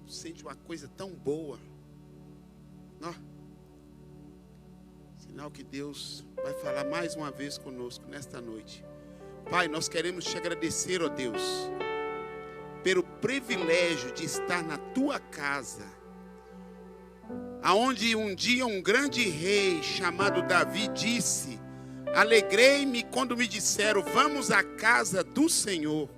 sente uma coisa tão boa. Não? Sinal que Deus vai falar mais uma vez conosco nesta noite. Pai, nós queremos te agradecer, ó Deus, pelo privilégio de estar na tua casa, aonde um dia um grande rei chamado Davi disse: alegrei-me quando me disseram, vamos à casa do Senhor.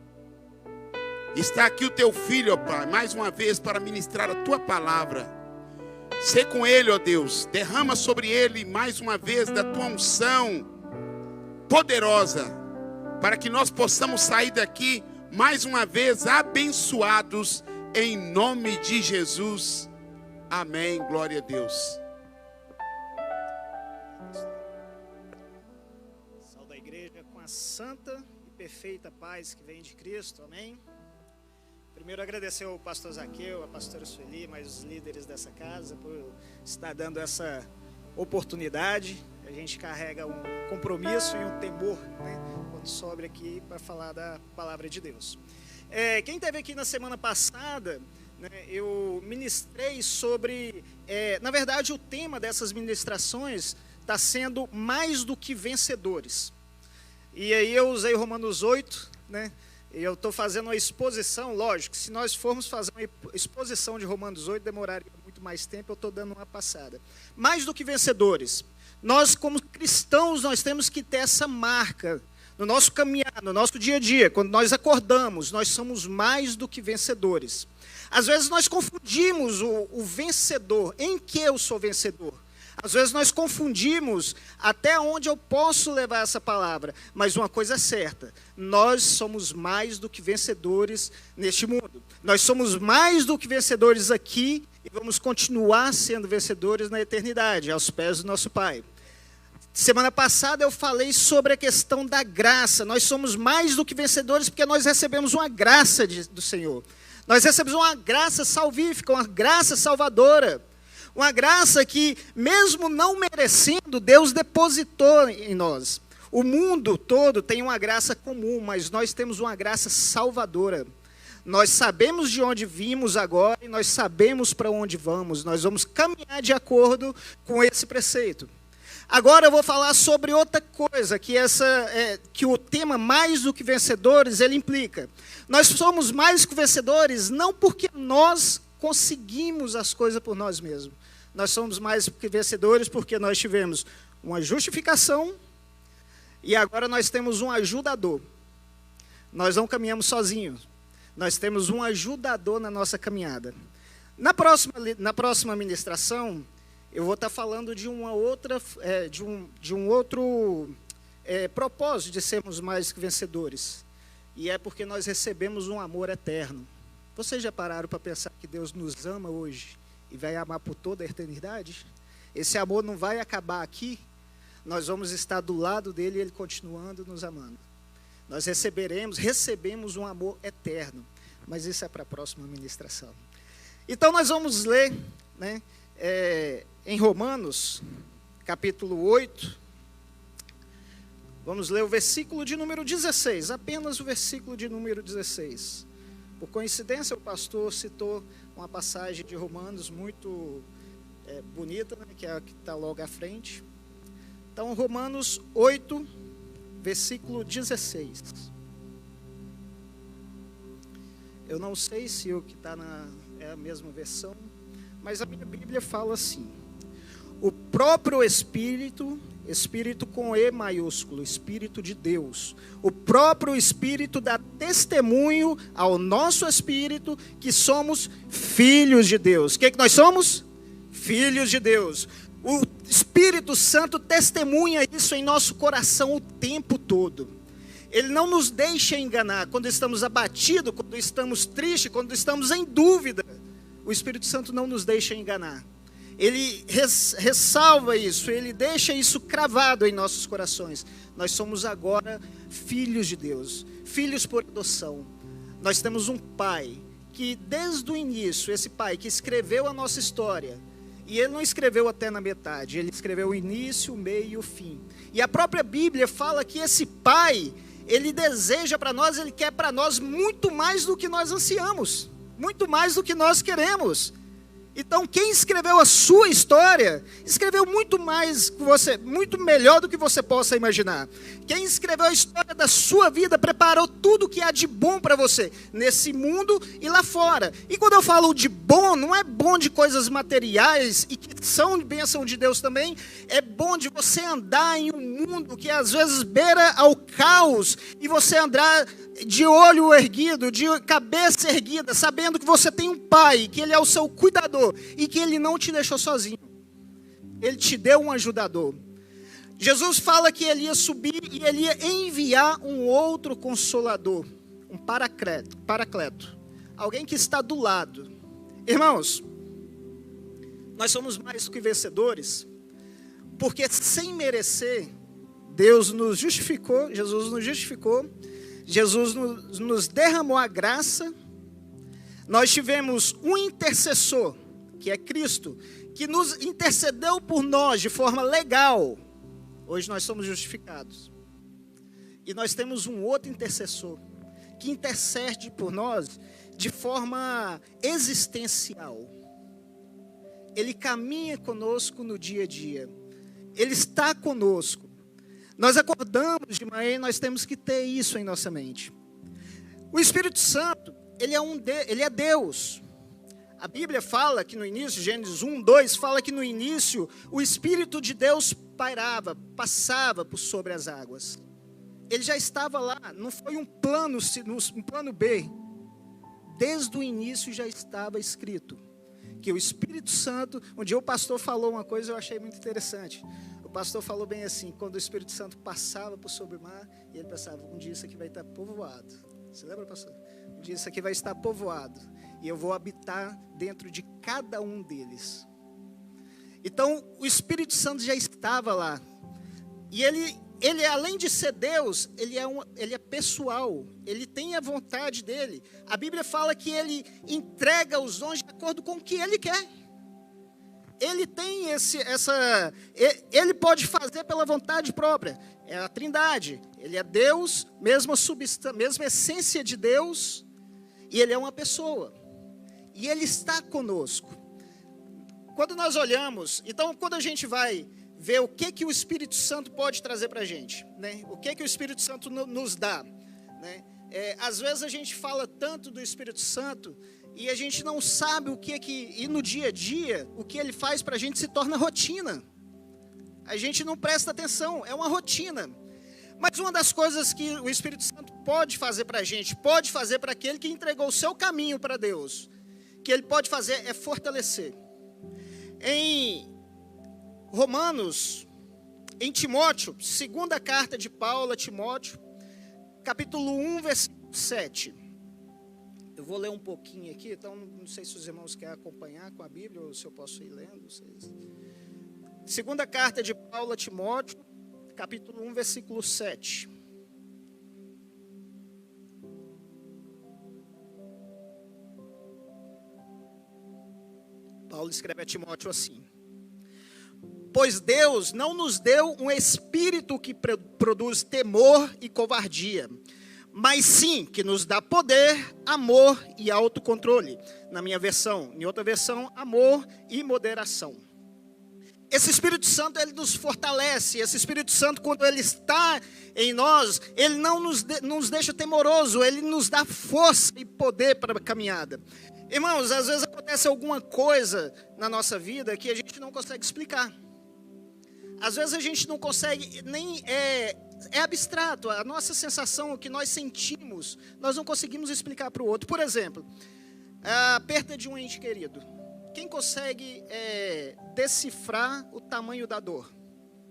Está aqui o teu filho, ó Pai, mais uma vez para ministrar a tua palavra. Sê com ele, ó Deus, derrama sobre ele mais uma vez da tua unção poderosa, para que nós possamos sair daqui mais uma vez abençoados, em nome de Jesus. Amém, glória a Deus. Saúde a igreja com a santa e perfeita paz que vem de Cristo, amém? Primeiro agradecer ao pastor Zaqueu, a pastora Sueli, mais os líderes dessa casa, por estar dando essa oportunidade. A gente carrega um compromisso e um temor, né, quando sobe aqui para falar da palavra de Deus. Quem esteve aqui na semana passada, né, eu ministrei sobre, na verdade o tema dessas ministrações está sendo mais do que vencedores. E aí eu usei Romanos 8, né? Eu estou fazendo uma exposição, lógico, se nós formos fazer uma exposição de Romanos 8, demoraria muito mais tempo, eu estou dando uma passada. Mais do que vencedores. Nós, como cristãos, nós temos que ter essa marca no nosso caminhar, no nosso dia a dia. Quando nós acordamos, nós somos mais do que vencedores. Às vezes nós confundimos o vencedor. Em que eu sou vencedor? Às vezes nós confundimos até onde eu posso levar essa palavra. Mas uma coisa é certa, nós somos mais do que vencedores neste mundo. Nós somos mais do que vencedores aqui e vamos continuar sendo vencedores na eternidade, aos pés do nosso Pai. Semana passada eu falei sobre a questão da graça. Nós somos mais do que vencedores porque nós recebemos uma graça do Senhor. Nós recebemos uma graça salvífica, uma graça salvadora. Uma graça que, mesmo não merecendo, Deus depositou em nós. O mundo todo tem uma graça comum, mas nós temos uma graça salvadora. Nós sabemos de onde vimos agora e nós sabemos para onde vamos. Nós vamos caminhar de acordo com esse preceito. Agora eu vou falar sobre outra coisa, que o tema mais do que vencedores, ele implica. Nós somos mais que vencedores não porque nós conseguimos as coisas por nós mesmos. Nós somos mais que vencedores porque nós tivemos uma justificação e agora nós temos um ajudador. Nós não caminhamos sozinhos. Nós temos um ajudador na nossa caminhada. Na próxima ministração, eu vou estar falando de uma outra, de um outro propósito de sermos mais que vencedores. E é porque nós recebemos um amor eterno. Vocês já pararam para pensar que Deus nos ama hoje e vai amar por toda a eternidade? Esse amor não vai acabar aqui. Nós vamos estar do lado dele e ele continuando nos amando. Nós recebemos um amor eterno. Mas isso é para a próxima ministração. Então nós vamos ler, né, em Romanos, capítulo 8. Vamos ler o versículo de número 16. Apenas o versículo de número 16. Por coincidência, o pastor citou uma passagem de Romanos muito bonita, né, que é a que está logo à frente. Então, Romanos 8, versículo 16. Eu não sei se o que está é a mesma versão, mas a minha Bíblia fala assim: o próprio Espírito, Espírito com E maiúsculo, Espírito de Deus, o próprio Espírito dá testemunho ao nosso Espírito que somos filhos de Deus. O que nós somos? Filhos de Deus. O Espírito Santo testemunha isso em nosso coração o tempo todo. Ele não nos deixa enganar quando estamos abatidos, quando estamos tristes, quando estamos em dúvida. O Espírito Santo não nos deixa enganar. Ele ressalva isso, ele deixa isso cravado em nossos corações. Nós somos agora filhos de Deus, filhos por adoção. Nós temos um Pai que desde o início, esse Pai que escreveu a nossa história, e ele não escreveu até na metade, ele escreveu o início, o meio e o fim. E a própria Bíblia fala que esse Pai, ele deseja para nós, ele quer para nós muito mais do que nós ansiamos. muito mais do que nós queremos. Então, quem escreveu a sua história, escreveu muito mais que você, muito melhor do que você possa imaginar. Quem escreveu a história da sua vida, preparou tudo que há de bom para você, nesse mundo e lá fora. E quando eu falo de bom, não é bom de coisas materiais, e que são bênção de Deus também, é bom de você andar em um mundo que às vezes beira ao caos, e você andar de olho erguido, de cabeça erguida, sabendo que você tem um pai, que ele é o seu cuidador, e que ele não te deixou sozinho. Ele te deu um ajudador. Jesus fala que ele ia subir e ele ia enviar um outro consolador, um paracleto, alguém que está do lado. Irmãos, nós somos mais do que vencedores, porque sem merecer, Deus nos justificou, Jesus nos justificou, Jesus nos derramou a graça. Nós tivemos um intercessor, que é Cristo, que nos intercedeu por nós de forma legal. Hoje nós somos justificados. E nós temos um outro intercessor, que intercede por nós de forma existencial. Ele caminha conosco no dia a dia. Ele está conosco. Nós acordamos de manhã e nós temos que ter isso em nossa mente. O Espírito Santo, ele é Deus. A Bíblia fala que no início, Gênesis 1, 2, fala que no início o Espírito de Deus passava por sobre as águas. Ele já estava lá, não foi um plano B. Desde o início já estava escrito que o Espírito Santo, um dia o pastor falou uma coisa eu achei muito interessante. O pastor falou bem assim, quando o Espírito Santo passava por sobre o mar, e ele pensava, um dia isso aqui vai estar povoado. Você lembra, pastor? Um dia isso aqui vai estar povoado, e eu vou habitar dentro de cada um deles. Então, o Espírito Santo já estava lá. E ele além de ser Deus, ele é pessoal. Ele tem a vontade dele. A Bíblia fala que ele entrega os dons de acordo com o que ele quer. Ele tem ele pode fazer pela vontade própria. É a Trindade. Ele é Deus, mesma essência de Deus, e ele é uma pessoa. E ele está conosco. Quando nós olhamos, então quando a gente vai ver o que o Espírito Santo pode trazer para a gente, né? O que o Espírito Santo nos dá, né? Às vezes a gente fala tanto do Espírito Santo e a gente não sabe e no dia a dia, o que ele faz para a gente se torna rotina. A gente não presta atenção, é uma rotina. Mas uma das coisas que o Espírito Santo pode fazer para a gente, pode fazer para aquele que entregou o seu caminho para Deus, que ele pode fazer é fortalecer. Em Romanos, em Timóteo, segunda carta de Paulo a Timóteo, capítulo 1, versículo 7. Eu vou ler um pouquinho aqui, então não sei se os irmãos querem acompanhar com a Bíblia, ou se eu posso ir lendo. Segunda carta de Paulo a Timóteo, capítulo 1, versículo 7. Paulo escreve a Timóteo assim: pois Deus não nos deu um espírito que produz temor e covardia, mas sim que nos dá poder, amor e autocontrole. Na minha versão, em outra versão, amor e moderação. Esse Espírito Santo, ele nos fortalece. Esse Espírito Santo, quando ele está em nós, ele não nos deixa temoroso, ele nos dá força e poder para a caminhada. Irmãos, às vezes acontece alguma coisa na nossa vida que a gente não consegue explicar. Às vezes a gente não consegue, nem é abstrato, a nossa sensação, o que nós sentimos, nós não conseguimos explicar para o outro. Por exemplo, a perda de um ente querido. Quem consegue decifrar o tamanho da dor?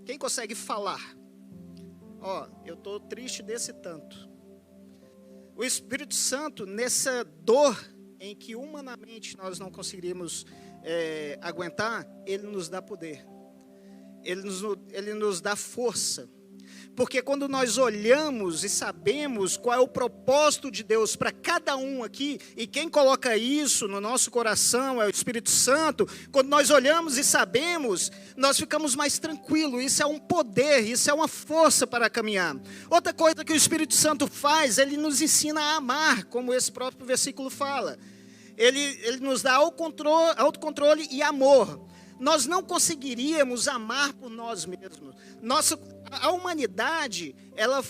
Quem consegue falar? Eu estou triste desse tanto. O Espírito Santo, nessa dor em que humanamente nós não conseguiríamos aguentar, ele nos dá poder. Ele nos dá força. Porque quando nós olhamos e sabemos qual é o propósito de Deus para cada um aqui, e quem coloca isso no nosso coração é o Espírito Santo, quando nós olhamos e sabemos, nós ficamos mais tranquilos. Isso é um poder, isso é uma força para caminhar. Outra coisa que o Espírito Santo faz, ele nos ensina a amar, como esse próprio versículo fala. ele nos dá autocontrole e amor. Nós não conseguiríamos amar por nós mesmos. A humanidade, ela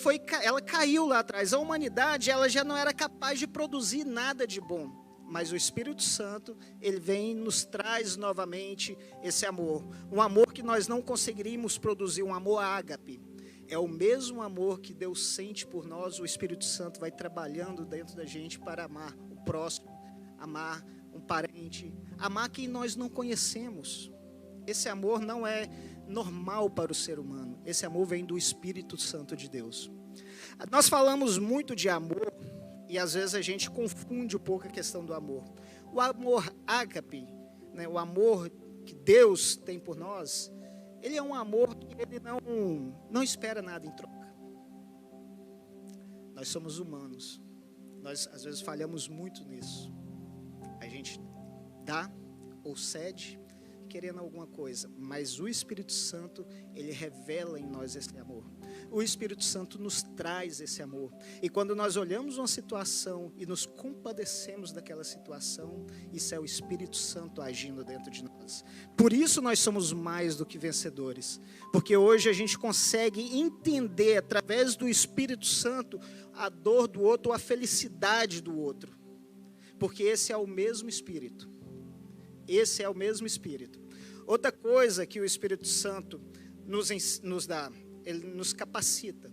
caiu lá atrás. A humanidade, ela já não era capaz de produzir nada de bom. Mas o Espírito Santo, ele vem e nos traz novamente esse amor. Um amor que nós não conseguiríamos produzir, um amor ágape. É o mesmo amor que Deus sente por nós, o Espírito Santo vai trabalhando dentro da gente para amar o próximo, amar um parente, amar quem nós não conhecemos. Esse amor não é normal para o ser humano. Esse amor vem do Espírito Santo de Deus. Nós falamos muito de amor e às vezes a gente confunde um pouco a questão do amor. O amor ágape, né, o amor que Deus tem por nós, ele é um amor que ele não espera nada em troca. Nós somos humanos. Nós às vezes falhamos muito nisso. A gente dá ou cede querendo alguma coisa, mas o Espírito Santo, ele revela em nós esse amor. O Espírito Santo nos traz esse amor. E quando nós olhamos uma situação e nos compadecemos daquela situação, isso é o Espírito Santo agindo dentro de nós. Por isso nós somos mais do que vencedores. Porque hoje a gente consegue entender, através do Espírito Santo, a dor do outro, a felicidade do outro. Porque esse é o mesmo Espírito. Esse é o mesmo Espírito. Outra coisa que o Espírito Santo nos dá, ele nos capacita.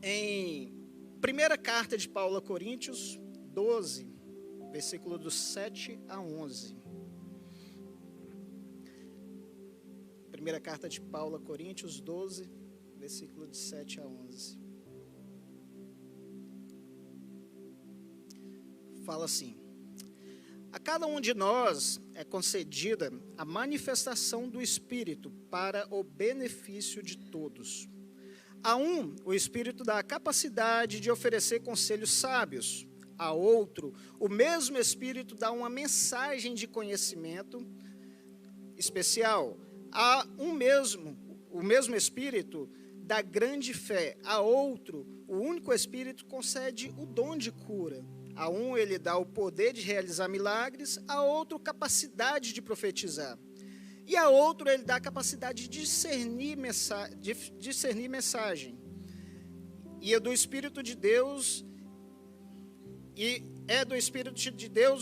Em primeira carta de Paulo a Coríntios 12, versículo dos 7 a 11. Primeira carta de Paulo a Coríntios 12, versículo de 7 a 11. Fala assim: a cada um de nós é concedida a manifestação do Espírito para o benefício de todos. A um, o Espírito dá a capacidade de oferecer conselhos sábios. A outro, o mesmo Espírito dá uma mensagem de conhecimento especial. A o mesmo Espírito dá grande fé. A outro, o único Espírito concede o dom de cura. A um ele dá o poder de realizar milagres, a outro capacidade de profetizar. E a outro ele dá a capacidade de discernir mensagem. E é do Espírito de Deus,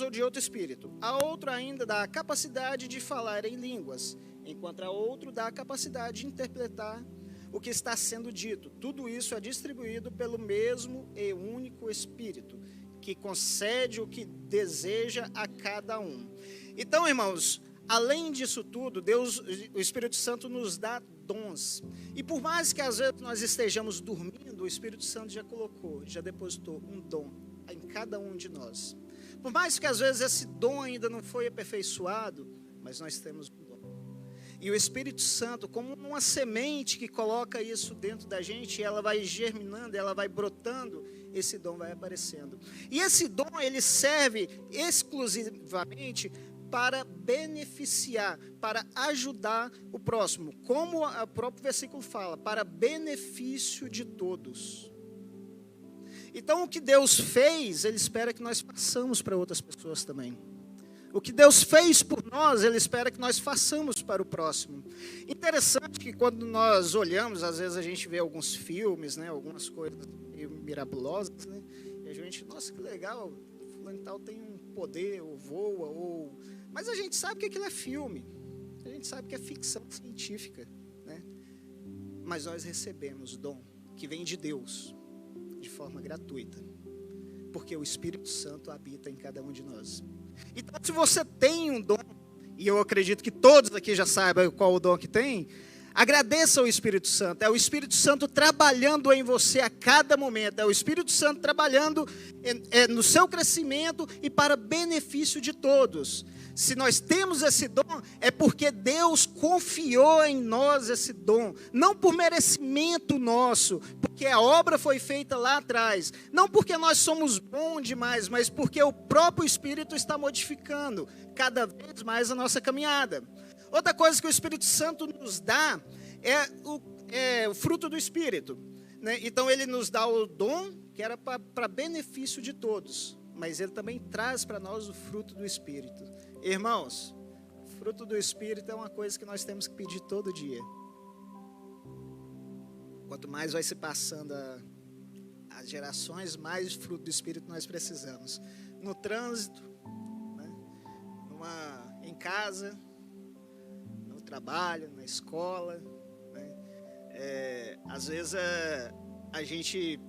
ou de outro Espírito. A outro ainda dá a capacidade de falar em línguas, enquanto a outro dá a capacidade de interpretar o que está sendo dito. Tudo isso é distribuído pelo mesmo e único Espírito, que concede o que deseja a cada um. Então, irmãos, além disso tudo, o Espírito Santo nos dá dons. E por mais que às vezes nós estejamos dormindo, o Espírito Santo já depositou um dom em cada um de nós. Por mais que às vezes esse dom ainda não foi aperfeiçoado, mas nós temos um dom. E o Espírito Santo, como uma semente que coloca isso dentro da gente, ela vai germinando, ela vai brotando, esse dom vai aparecendo. E esse dom, ele serve exclusivamente para beneficiar, para ajudar o próximo. Como o próprio versículo fala, para benefício de todos. Então, o que Deus fez, Ele espera que nós façamos para outras pessoas também. O que Deus fez por nós, Ele espera que nós façamos para o próximo. Interessante que quando nós olhamos, às vezes a gente vê alguns filmes, né, algumas coisas meio mirabolosas, né, e a gente, nossa, que legal, fulano e tal tem um poder, ou voa, mas a gente sabe que aquilo é filme, a gente sabe que é ficção científica, né? Mas nós recebemos dom que vem de Deus, de forma gratuita, porque o Espírito Santo habita em cada um de nós. Então, se você tem um dom, e eu acredito que todos aqui já saibam qual o dom que tem, agradeça ao Espírito Santo. É o Espírito Santo trabalhando em você a cada momento. É o Espírito Santo trabalhando no seu crescimento e para benefício de todos. Se nós temos esse dom, é porque Deus confiou em nós esse dom. Não por merecimento nosso, porque a obra foi feita lá atrás. Não porque nós somos bons demais, mas porque o próprio Espírito está modificando cada vez mais a nossa caminhada. Outra coisa que o Espírito Santo nos dá é o fruto do Espírito, né? Então, ele nos dá o dom que era para benefício de todos. mas Ele também traz para nós o fruto do Espírito. Irmãos, o fruto do Espírito é uma coisa que nós temos que pedir todo dia. Quanto mais vai se passando as gerações, mais fruto do Espírito nós precisamos. No trânsito, né? Em casa, no trabalho, na escola, né? Às vezes a gente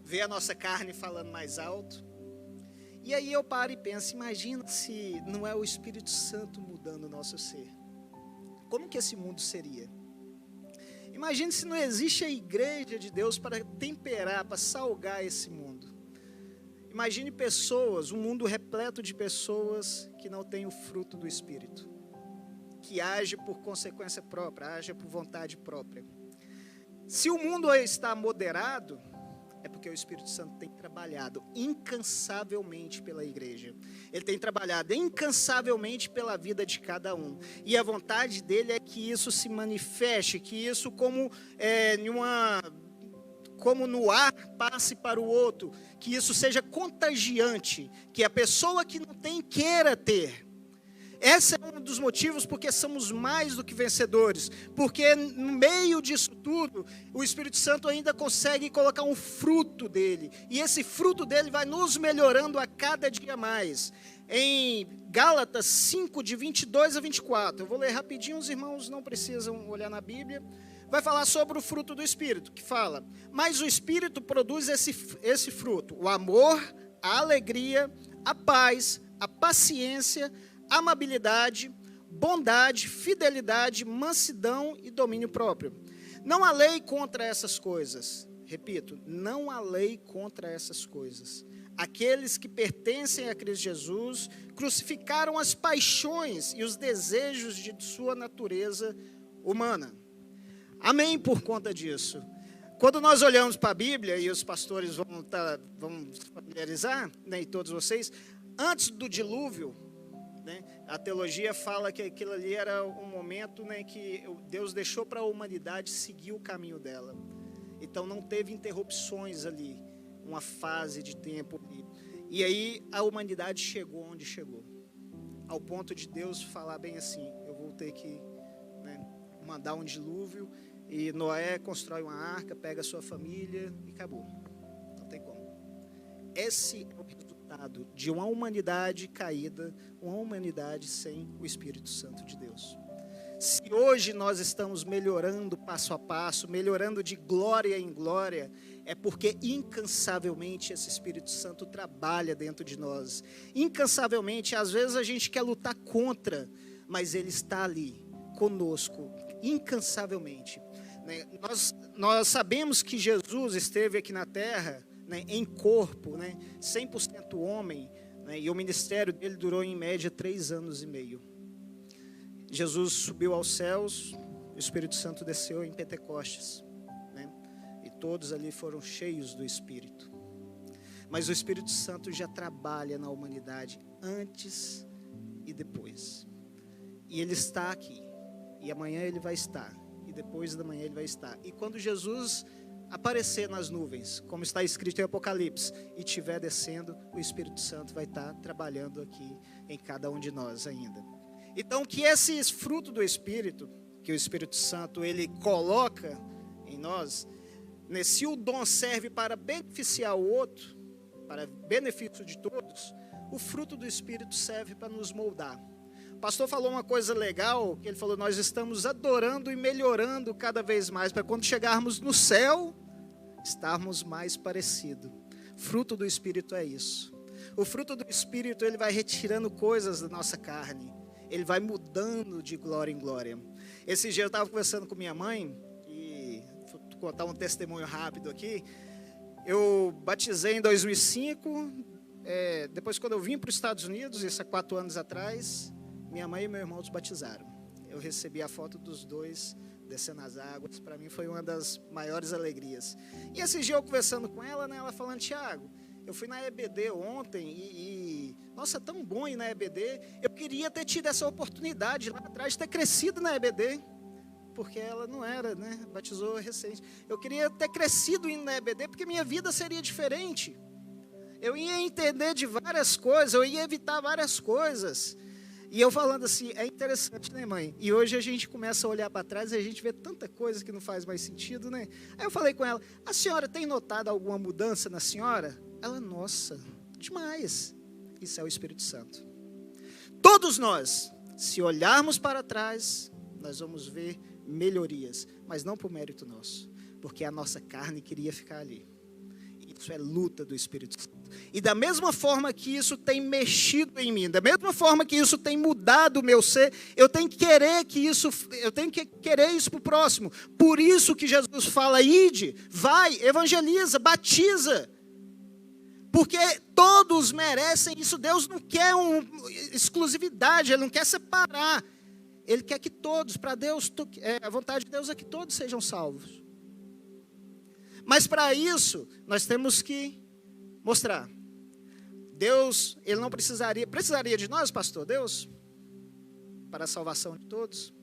vê a nossa carne falando mais alto, e aí eu paro e penso, imagina se não é o Espírito Santo mudando o nosso ser. Como que esse mundo seria? Imagine se não existe a igreja de Deus para temperar, para salgar esse mundo. Imagine pessoas, um mundo repleto de pessoas que não têm o fruto do Espírito, que age por consequência própria, age por vontade própria. Se o mundo está moderado, é porque o Espírito Santo tem trabalhado incansavelmente pela igreja. Ele tem trabalhado incansavelmente pela vida de cada um. E a vontade dele é que isso se manifeste, que isso como no ar passe para o outro, que isso seja contagiante, que a pessoa que não tem queira ter. Esse é um dos motivos porque somos mais do que vencedores, porque no meio disso tudo, o Espírito Santo ainda consegue colocar um fruto dele, e esse fruto dele vai nos melhorando a cada dia mais. Em Gálatas 5, de 22 a 24, eu vou ler rapidinho, os irmãos não precisam olhar na Bíblia, vai falar sobre o fruto do Espírito, que fala, mas o Espírito produz esse fruto, o amor, a alegria, a paz, a paciência, amabilidade, bondade, fidelidade, mansidão e domínio próprio. Não há lei contra essas coisas. Repito, não há lei contra essas coisas. Aqueles que pertencem a Cristo Jesus crucificaram as paixões e os desejos de sua natureza humana. Amém por conta disso. Quando nós olhamos para a Bíblia, e os pastores vão se familiarizar, né, e todos vocês, antes do dilúvio, né, a teologia fala que aquilo ali era um momento, né, que Deus deixou para a humanidade seguir o caminho dela. Então não teve interrupções ali, uma fase de tempo. E aí a humanidade chegou onde chegou, ao ponto de Deus falar bem assim, eu vou ter que, né, mandar um dilúvio, e Noé constrói uma arca, pega a sua família e acabou. Não tem como. Esse é o resultado de uma humanidade caída, uma humanidade sem o Espírito Santo de Deus. Se hoje nós estamos melhorando passo a passo, melhorando de glória em glória, é porque incansavelmente esse Espírito Santo trabalha dentro de nós. Incansavelmente, às vezes a gente quer lutar contra, mas Ele está ali, conosco, incansavelmente. Nós sabemos que Jesus esteve aqui na terra, né, em corpo, né, 100% homem, né, e o ministério dele durou em média 3 anos e meio. Jesus subiu aos céus, o Espírito Santo desceu em Pentecostes, né, e todos ali foram cheios do Espírito. Mas o Espírito Santo já trabalha na humanidade antes e depois. E ele está aqui, e amanhã ele vai estar, e depois da manhã ele vai estar. E quando Jesus aparecer nas nuvens, como está escrito em Apocalipse, e estiver descendo, o Espírito Santo vai estar trabalhando aqui em cada um de nós ainda. Então, que esse fruto do Espírito, que o Espírito Santo ele coloca em nós, né, se o dom serve para beneficiar o outro, para benefício de todos, o fruto do Espírito serve para nos moldar. O pastor falou uma coisa legal, que ele falou, nós estamos adorando e melhorando cada vez mais, para quando chegarmos no céu, estarmos mais parecidos. Fruto do Espírito é isso. O fruto do Espírito, ele vai retirando coisas da nossa carne, ele vai mudando de glória em glória. Esse dia eu estava conversando com minha mãe, e vou contar um testemunho rápido aqui. Eu batizei em 2005, depois quando eu vim para os Estados Unidos, isso há 4 anos atrás, minha mãe e meu irmão os batizaram. Eu recebi a foto dos dois descendo as águas, para mim foi uma das maiores alegrias. E esse dia eu conversando com ela, né, ela falando, Tiago, eu fui na EBD ontem nossa, tão bom ir na EBD, eu queria ter tido essa oportunidade lá atrás, ter crescido na EBD, porque ela não era, né, batizou recente. Eu queria ter crescido indo na EBD, porque minha vida seria diferente. eu ia entender de várias coisas, eu ia evitar várias coisas. E eu falando assim, é interessante, né, mãe? E hoje a gente começa a olhar para trás e a gente vê tanta coisa que não faz mais sentido, né? Aí eu falei com ela, a senhora tem notado alguma mudança na senhora? Ela, nossa, demais. Isso é o Espírito Santo. Todos nós, se olharmos para trás, nós vamos ver melhorias, mas não por mérito nosso, porque a nossa carne queria ficar ali. Isso é luta do Espírito Santo. E da mesma forma que isso tem mexido em mim, da mesma forma que isso tem mudado o meu ser, eu tenho que querer isso para o próximo. Por isso que Jesus fala, ide, vai, evangeliza, batiza. Porque todos merecem isso. Deus não quer exclusividade, Ele não quer separar. Ele quer que todos, para Deus, a vontade de Deus é que todos sejam salvos. Mas para isso, nós temos que mostrar. Deus, Ele não precisaria de nós, pastor? Deus, para a salvação de todos,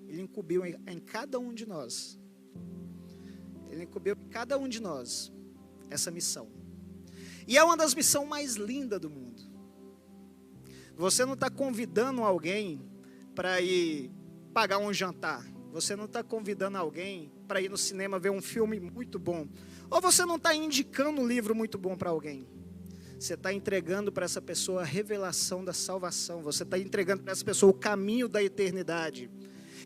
Ele incumbiu em cada um de nós. Ele incumbiu em cada um de nós essa missão. E é uma das missões mais lindas do mundo. Você não está convidando alguém para ir pagar um jantar. Você não está convidando alguém para ir no cinema ver um filme muito bom. Ou você não está indicando um livro muito bom para alguém. Você está entregando para essa pessoa a revelação da salvação. Você está entregando para essa pessoa o caminho da eternidade.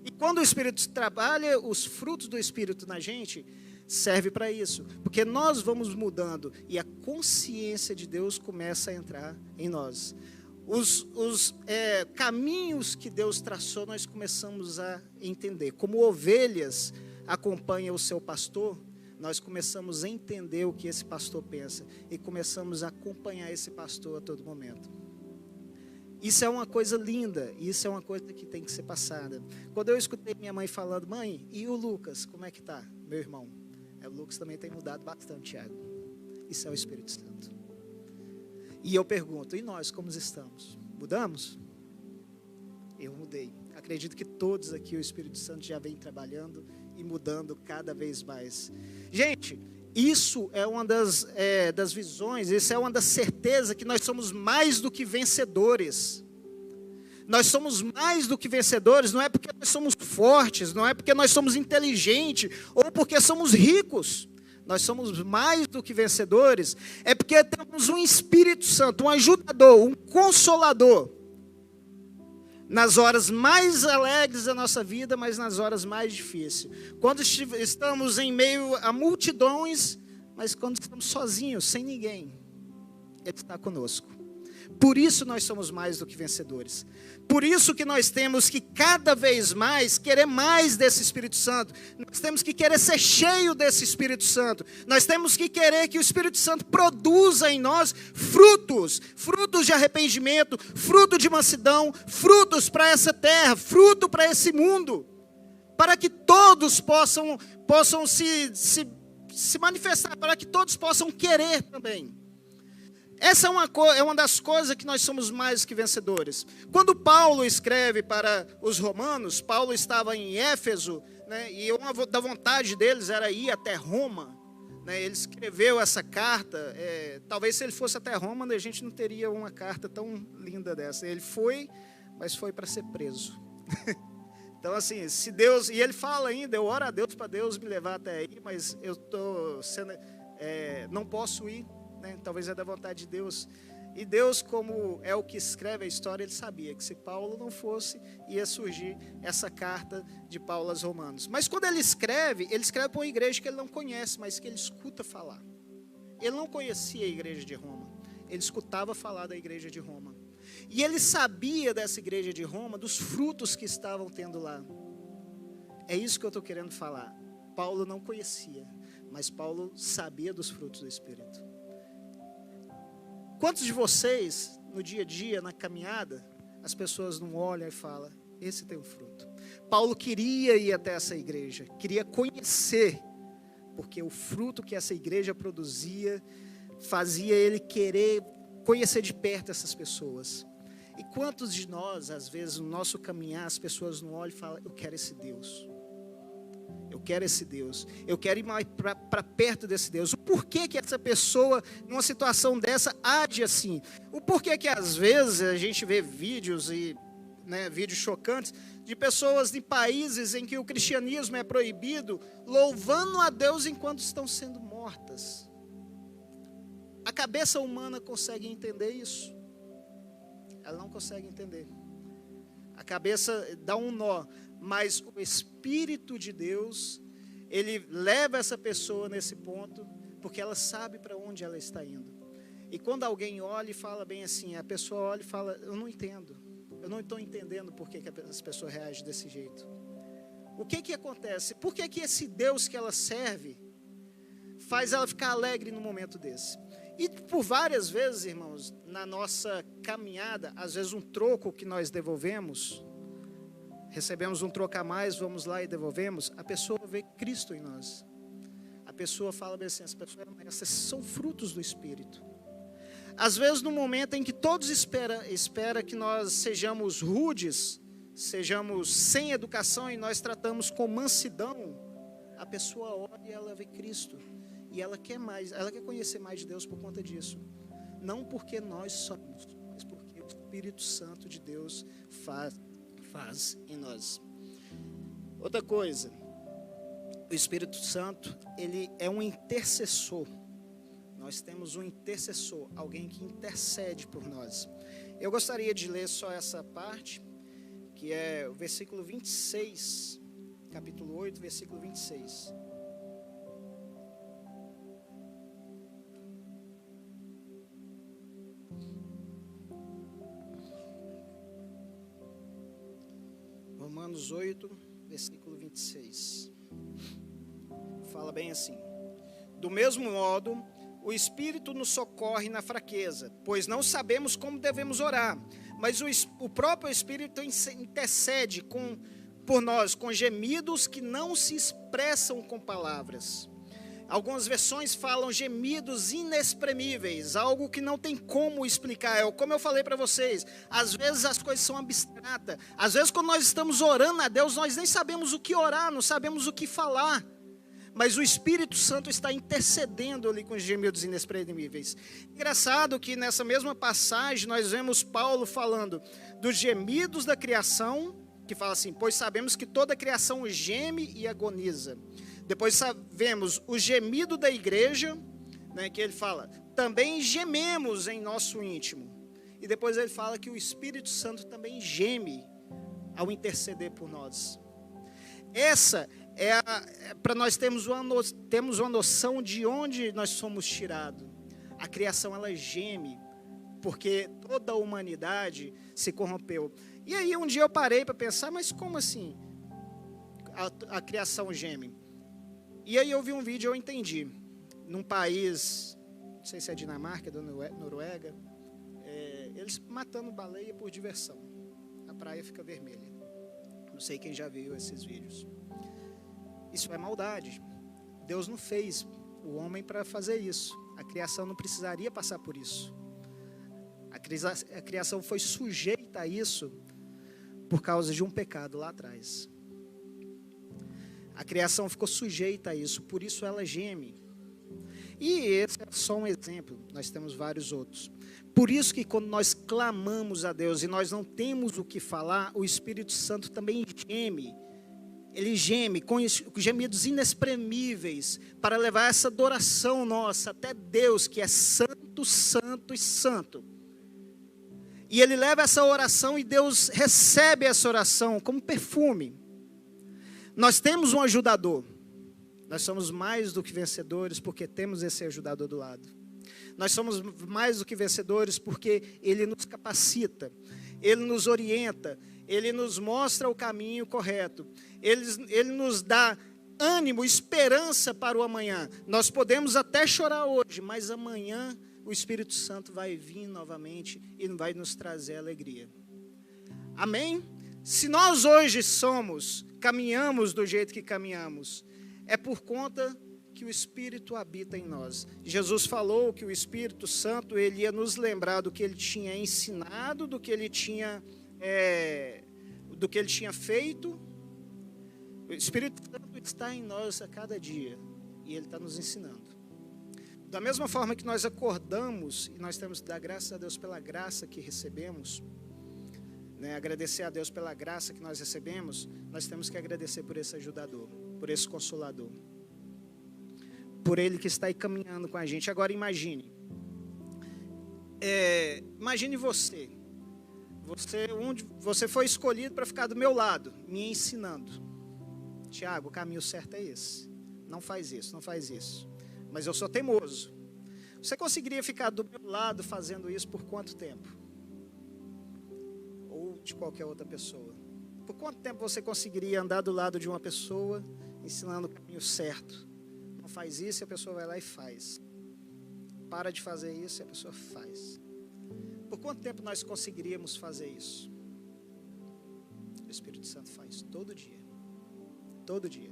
E quando o Espírito trabalha, os frutos do Espírito na gente, serve para isso. Porque nós vamos mudando e a consciência de Deus começa a entrar em nós. Os caminhos que Deus traçou, nós começamos a entender. Como ovelhas acompanham o seu pastor, nós começamos a entender o que esse pastor pensa e começamos a acompanhar esse pastor a todo momento. Isso é uma coisa linda, isso é uma coisa que tem que ser passada. Quando eu escutei minha mãe falando, mãe, e o Lucas, como é que está, meu irmão? O Lucas também tem mudado bastante, Thiago. Isso é o Espírito Santo. E eu pergunto, e nós como estamos? Mudamos? Eu mudei. Acredito que todos aqui o Espírito Santo já vem trabalhando e mudando cada vez mais. Gente, isso é uma das visões, isso é uma das certezas que nós somos mais do que vencedores. Nós somos mais do que vencedores, não é porque nós somos fortes, não é porque nós somos inteligentes, ou porque somos ricos. Nós somos mais do que vencedores, é porque temos um Espírito Santo, um ajudador, um consolador. Nas horas mais alegres da nossa vida, mas nas horas mais difíceis. Quando estamos em meio a multidões, mas quando estamos sozinhos, sem ninguém, Ele está conosco. Por isso nós somos mais do que vencedores. Por isso que nós temos que cada vez mais querer mais desse Espírito Santo. Nós temos que querer ser cheio desse Espírito Santo. Nós temos que querer que o Espírito Santo produza em nós frutos de arrependimento, fruto de mansidão, frutos para essa terra, fruto para esse mundo, para que todos possam se manifestar, para que todos possam querer também. Essa é uma das coisas que nós somos mais que vencedores. Quando Paulo escreve para os romanos, Paulo estava em Éfeso, né, e uma da vontade deles era ir até Roma. Né, ele escreveu essa carta, talvez se ele fosse até Roma, a gente não teria uma carta tão linda dessa. Ele foi, mas foi para ser preso. Então assim, se Deus, e ele fala ainda, eu oro a Deus para Deus me levar até aí, mas eu não posso ir. Talvez é da vontade de Deus. E Deus, como é o que escreve a história, Ele sabia que se Paulo não fosse, ia surgir essa carta de Paulo aos Romanos. Mas quando ele escreve para uma igreja que ele não conhece, mas que ele escuta falar. Ele não conhecia a igreja de Roma, ele escutava falar da igreja de Roma. E ele sabia dessa igreja de Roma, dos frutos que estavam tendo lá. É isso que eu estou querendo falar. Paulo não conhecia, mas Paulo sabia dos frutos do Espírito. Quantos de vocês, no dia a dia, na caminhada, as pessoas não olham e falam, esse tem um fruto. Paulo queria ir até essa igreja, queria conhecer, porque o fruto que essa igreja produzia, fazia ele querer conhecer de perto essas pessoas. E quantos de nós, às vezes, no nosso caminhar, as pessoas não olham e falam, eu quero esse Deus. Eu quero esse Deus. Eu quero ir mais para perto desse Deus. O porquê que essa pessoa, numa situação dessa, age assim? O porquê que às vezes a gente vê vídeos vídeos chocantes de pessoas de países em que o cristianismo é proibido, louvando a Deus enquanto estão sendo mortas. A cabeça humana consegue entender isso? Ela não consegue entender. A cabeça dá um nó. Mas o Espírito de Deus, ele leva essa pessoa nesse ponto, porque ela sabe para onde ela está indo. E quando alguém olha e fala bem assim, a pessoa olha e fala, eu não entendo. Eu não estou entendendo por que as pessoas reagem desse jeito. O que acontece? Por que esse Deus que ela serve faz ela ficar alegre num momento desse? E por várias vezes, irmãos, na nossa caminhada, às vezes um troco que nós devolvemos, recebemos um troco a mais, vamos lá e devolvemos, a pessoa vê Cristo em nós. A pessoa fala bem assim, essas são frutos do Espírito. Às vezes, no momento em que todos espera que nós sejamos rudes, sejamos sem educação e nós tratamos com mansidão, a pessoa olha e ela vê Cristo. E ela quer mais, ela quer conhecer mais de Deus por conta disso. Não porque nós somos, mas porque o Espírito Santo de Deus faz em nós. Outra coisa, o Espírito Santo, ele é um intercessor. Nós temos um intercessor, alguém que intercede por nós. Eu gostaria de ler só essa parte, que é o versículo 26, capítulo 8, versículo 26. Romanos 8, versículo 26. Fala bem assim: do mesmo modo, o Espírito nos socorre na fraqueza, pois não sabemos como devemos orar, mas o próprio Espírito intercede por nós com gemidos que não se expressam com palavras. Algumas versões falam gemidos inexprimíveis, algo que não tem como explicar. Como eu falei para vocês, às vezes as coisas são abstratas. Às vezes quando nós estamos orando a Deus, nós nem sabemos o que orar, não sabemos o que falar. Mas o Espírito Santo está intercedendo ali com os gemidos inexprimíveis. Engraçado que nessa mesma passagem nós vemos Paulo falando dos gemidos da criação, que fala assim, pois sabemos que toda a criação geme e agoniza. Depois vemos o gemido da igreja, que ele fala, também gememos em nosso íntimo. E depois ele fala que o Espírito Santo também geme ao interceder por nós. Essa para nós termos uma noção de onde nós somos tirados. A criação, ela geme, porque toda a humanidade se corrompeu. E aí um dia eu parei para pensar, mas como assim a criação geme? E aí eu vi um vídeo e eu entendi. Num país, não sei se é Dinamarca, da Noruega, eles matando baleia por diversão. A praia fica vermelha. Não sei quem já viu esses vídeos. Isso é maldade. Deus não fez o homem para fazer isso. A criação não precisaria passar por isso. A criação foi sujeita a isso por causa de um pecado lá atrás. A criação ficou sujeita a isso, por isso ela geme. E esse é só um exemplo, nós temos vários outros. Por isso que quando nós clamamos a Deus e nós não temos o que falar, o Espírito Santo também geme. Ele geme com gemidos inexprimíveis para levar essa adoração nossa até Deus, que é santo, santo e santo. E ele leva essa oração e Deus recebe essa oração como perfume. Nós temos um ajudador. Nós somos mais do que vencedores porque temos esse ajudador do lado. Nós somos mais do que vencedores porque ele nos capacita, ele nos orienta, ele nos mostra o caminho correto, ele nos dá ânimo, esperança para o amanhã. Nós podemos até chorar hoje, mas amanhã o Espírito Santo vai vir novamente e vai nos trazer alegria. Amém? Se nós hoje caminhamos do jeito que caminhamos, é por conta que o Espírito habita em nós. Jesus falou que o Espírito Santo, ele ia nos lembrar do que ele tinha ensinado, do que ele tinha feito. O Espírito Santo está em nós a cada dia e Ele está nos ensinando. Da mesma forma que nós acordamos e nós temos que dar graças a Deus pela graça que recebemos, né, agradecer a Deus pela graça que nós recebemos, nós temos que agradecer por esse ajudador, por esse consolador, por Ele que está aí caminhando com a gente. Agora imagine você foi escolhido para ficar do meu lado, me ensinando. Tiago, o caminho certo é esse, não faz isso, não faz isso. Mas eu sou teimoso. Você conseguiria ficar do meu lado fazendo isso por quanto tempo? Ou de qualquer outra pessoa? Por quanto tempo você conseguiria andar do lado de uma pessoa ensinando o caminho certo? Não faz isso e a pessoa vai lá e faz. Para de fazer isso e a pessoa faz. Por quanto tempo nós conseguiríamos fazer isso? O Espírito Santo faz todo dia. Todo dia.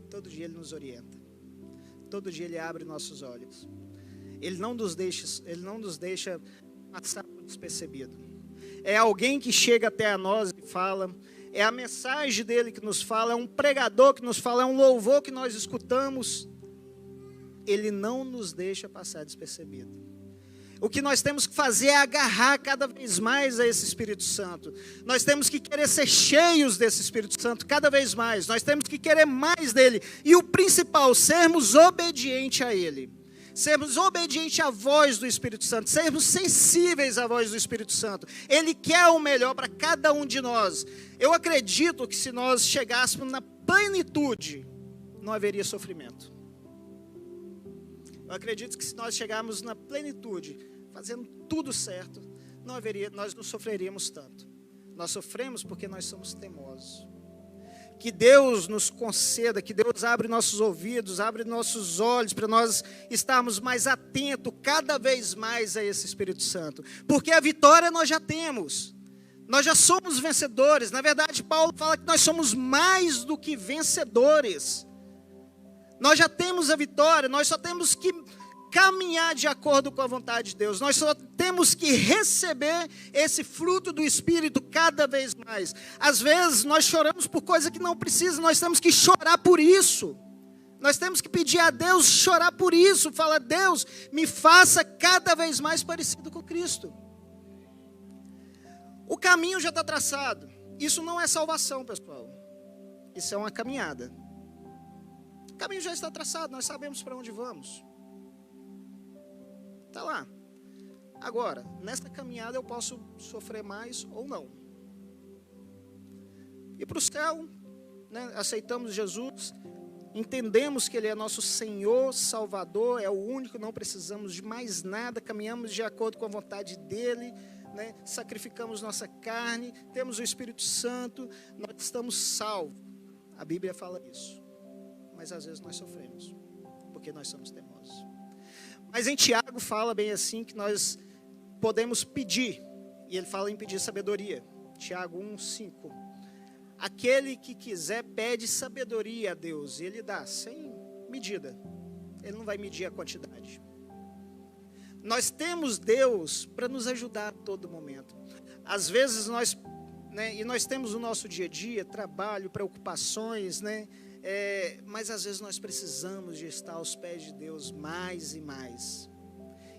Todo dia Ele nos orienta. Todo dia Ele abre nossos olhos. Ele não nos deixa passar despercebido. É alguém que chega até a nós e fala, é a mensagem dele que nos fala, é um pregador que nos fala, é um louvor que nós escutamos. Ele não nos deixa passar despercebido. O que nós temos que fazer é agarrar cada vez mais a esse Espírito Santo. Nós temos que querer ser cheios desse Espírito Santo cada vez mais. Nós temos que querer mais dele. E o principal, sermos obedientes a ele. Sermos obedientes à voz do Espírito Santo. Sermos sensíveis à voz do Espírito Santo. Ele quer o melhor para cada um de nós. Eu acredito que se nós chegássemos na plenitude, não haveria sofrimento. Eu acredito que se nós chegarmos na plenitude, fazendo tudo certo, nós não sofreríamos tanto. Nós sofremos porque nós somos teimosos. Que Deus nos conceda, que Deus abra nossos ouvidos, abra nossos olhos, para nós estarmos mais atentos cada vez mais a esse Espírito Santo. Porque a vitória nós já temos. Nós já somos vencedores. Na verdade, Paulo fala que nós somos mais do que vencedores. Nós já temos a vitória, nós só temos que caminhar de acordo com a vontade de Deus. Nós só temos que receber esse fruto do Espírito cada vez mais. Às vezes nós choramos por coisa que não precisa, nós temos que chorar por isso. Nós temos que pedir a Deus, chorar por isso. Fala, Deus, me faça cada vez mais parecido com Cristo. O caminho já está traçado. Isso não é salvação, pessoal. Isso é uma caminhada. O caminho já está traçado, nós sabemos para onde vamos. Está lá. Agora, nesta caminhada eu posso sofrer mais ou não. E para o céu, né, aceitamos Jesus, entendemos que Ele é nosso Senhor, Salvador, é o único, não precisamos de mais nada, caminhamos de acordo com a vontade dEle, né, sacrificamos nossa carne, temos o Espírito Santo, nós estamos salvos. A Bíblia fala isso. Mas às vezes nós sofremos, porque nós somos teimosos. Mas em Tiago fala bem assim, que nós podemos pedir, e ele fala em pedir sabedoria. Tiago 1:5. Aquele que quiser pede sabedoria a Deus, e Ele dá, sem medida. Ele não vai medir a quantidade. Nós temos Deus para nos ajudar a todo momento. Às vezes nós temos o nosso dia a dia, trabalho, preocupações, né? Mas às vezes nós precisamos de estar aos pés de Deus mais e mais.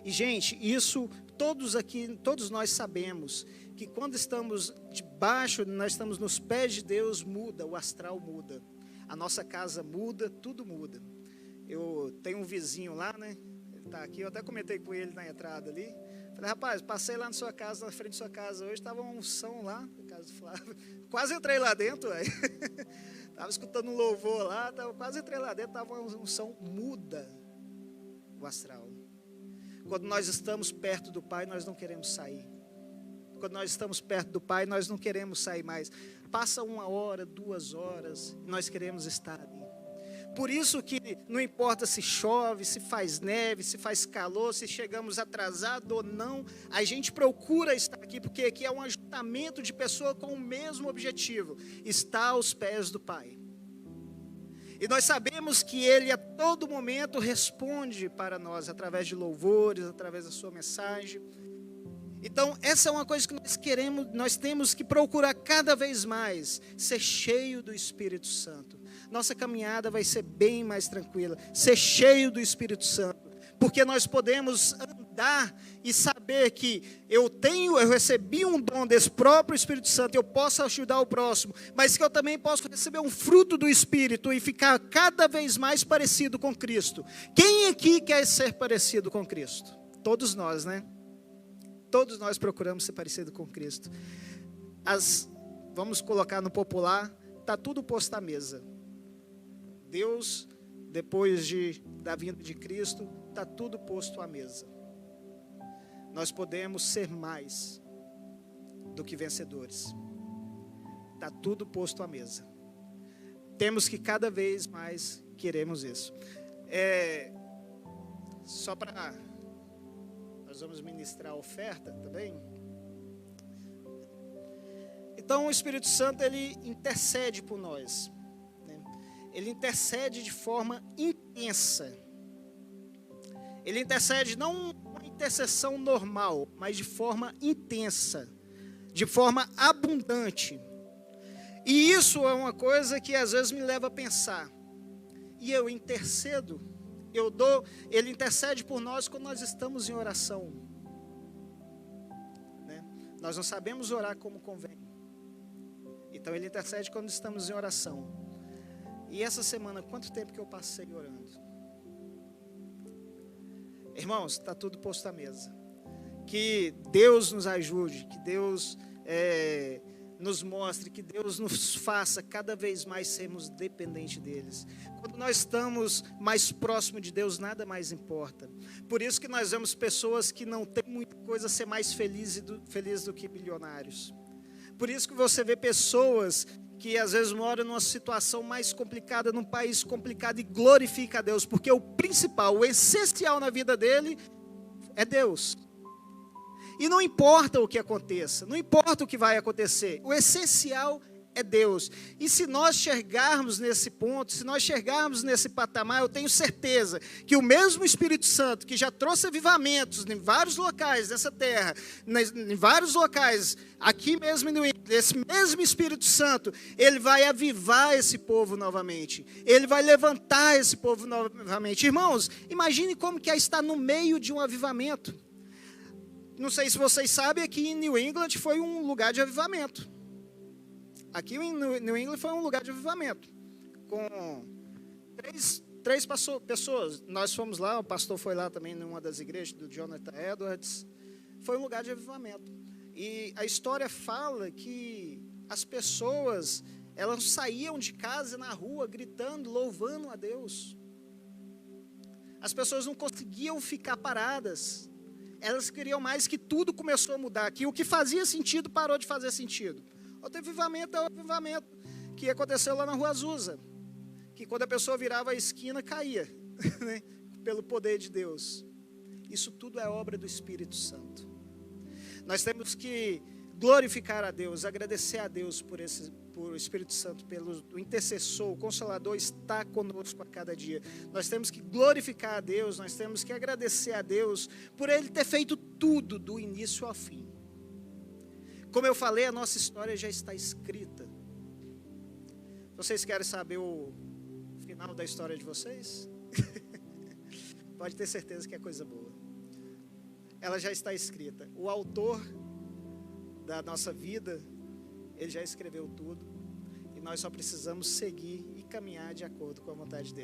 E gente, isso todos nós sabemos que quando estamos debaixo, nós estamos nos pés de Deus, muda, o astral muda, a nossa casa muda, tudo muda. Eu tenho um vizinho lá, né? Ele está aqui, eu até comentei com ele na entrada ali. Falei, rapaz, passei lá na sua casa, na frente da sua casa hoje, estava uma unção lá, na casa do Flávio. Quase entrei lá dentro, velho. Estava escutando um louvor lá, quase entrei lá dentro, estava uma unção, muda o astral. Quando nós estamos perto do Pai, nós não queremos sair. Quando nós estamos perto do Pai, nós não queremos sair mais. Passa 1 hora, 2 horas, nós queremos estar ali. Por isso que não importa se chove, se faz neve, se faz calor, se chegamos atrasados ou não, a gente procura estar aqui, porque aqui é um ajuntamento de pessoas com o mesmo objetivo, estar aos pés do Pai. E nós sabemos que Ele a todo momento responde para nós, através de louvores, através da sua mensagem. Então, essa é uma coisa que nós temos que procurar cada vez mais, ser cheio do Espírito Santo. nossa caminhada vai ser bem mais tranquila, ser cheio do Espírito Santo, porque nós podemos andar e saber que eu recebi um dom desse próprio Espírito Santo, eu posso ajudar o próximo, mas que eu também posso receber um fruto do Espírito e ficar cada vez mais parecido com Cristo. Quem aqui quer ser parecido com Cristo? Todos nós, né? Todos nós procuramos ser parecido com Cristo. Vamos colocar no popular, está tudo posto à mesa. Deus, depois da vinda de Cristo, está tudo posto à mesa. Nós podemos ser mais do que vencedores. Está tudo posto à mesa. Temos que cada vez mais queremos isso. Só para... Nós vamos ministrar a oferta também. Então o Espírito Santo, ele intercede por nós, né? Ele intercede de forma intensa. Ele intercede não uma intercessão normal, mas de forma intensa, de forma abundante. E isso é uma coisa que às vezes me leva a pensar. E eu intercedo, ele intercede por nós quando nós estamos em oração, né? Nós não sabemos orar como convém. Então ele intercede quando estamos em oração. E essa semana, quanto tempo que eu passei orando? Irmãos, está tudo posto à mesa. Que Deus nos ajude, que Deus nos mostre, que Deus nos faça cada vez mais sermos dependentes deles. Quando nós estamos mais próximos de Deus, nada mais importa. Por isso que nós vemos pessoas que não têm muita coisa a ser mais felizes do que bilionários. Por isso que você vê pessoas que às vezes moram numa situação mais complicada, num país complicado, e glorifica a Deus, porque o principal, o essencial na vida dele é Deus. E não importa o que aconteça, não importa o que vai acontecer, o essencial é Deus. E se nós chegarmos nesse ponto, se nós chegarmos nesse patamar, eu tenho certeza que o mesmo Espírito Santo, que já trouxe avivamentos em vários locais dessa terra, em vários locais, aqui mesmo no esse mesmo Espírito Santo, ele vai avivar esse povo novamente. Ele vai levantar esse povo novamente. Irmãos, imagine como que é estar no meio de um avivamento. Não sei se vocês sabem, aqui em New England foi um lugar de avivamento. Aqui em New England foi um lugar de avivamento, com três pessoas. Nós fomos lá, o pastor foi lá também numa das igrejas do Jonathan Edwards. Foi um lugar de avivamento. E a história fala que as pessoas, elas saíam de casa na rua gritando, louvando a Deus. As pessoas não conseguiam ficar paradas. Elas queriam mais, que tudo começou a mudar. Que o que fazia sentido parou de fazer sentido. Outro avivamento é o avivamento que aconteceu lá na Rua Azusa, que quando a pessoa virava a esquina, caía, né? Pelo poder de Deus. Isso tudo é obra do Espírito Santo. Nós temos que glorificar a Deus, agradecer a Deus por o Espírito Santo, pelo intercessor, o Consolador está conosco a cada dia. Nós temos que glorificar a Deus, nós temos que agradecer a Deus por Ele ter feito tudo do início ao fim. Como eu falei, a nossa história já está escrita. Vocês querem saber o final da história de vocês? Pode ter certeza que é coisa boa. Ela já está escrita. O autor da nossa vida, ele já escreveu tudo. E nós só precisamos seguir e caminhar de acordo com a vontade dele.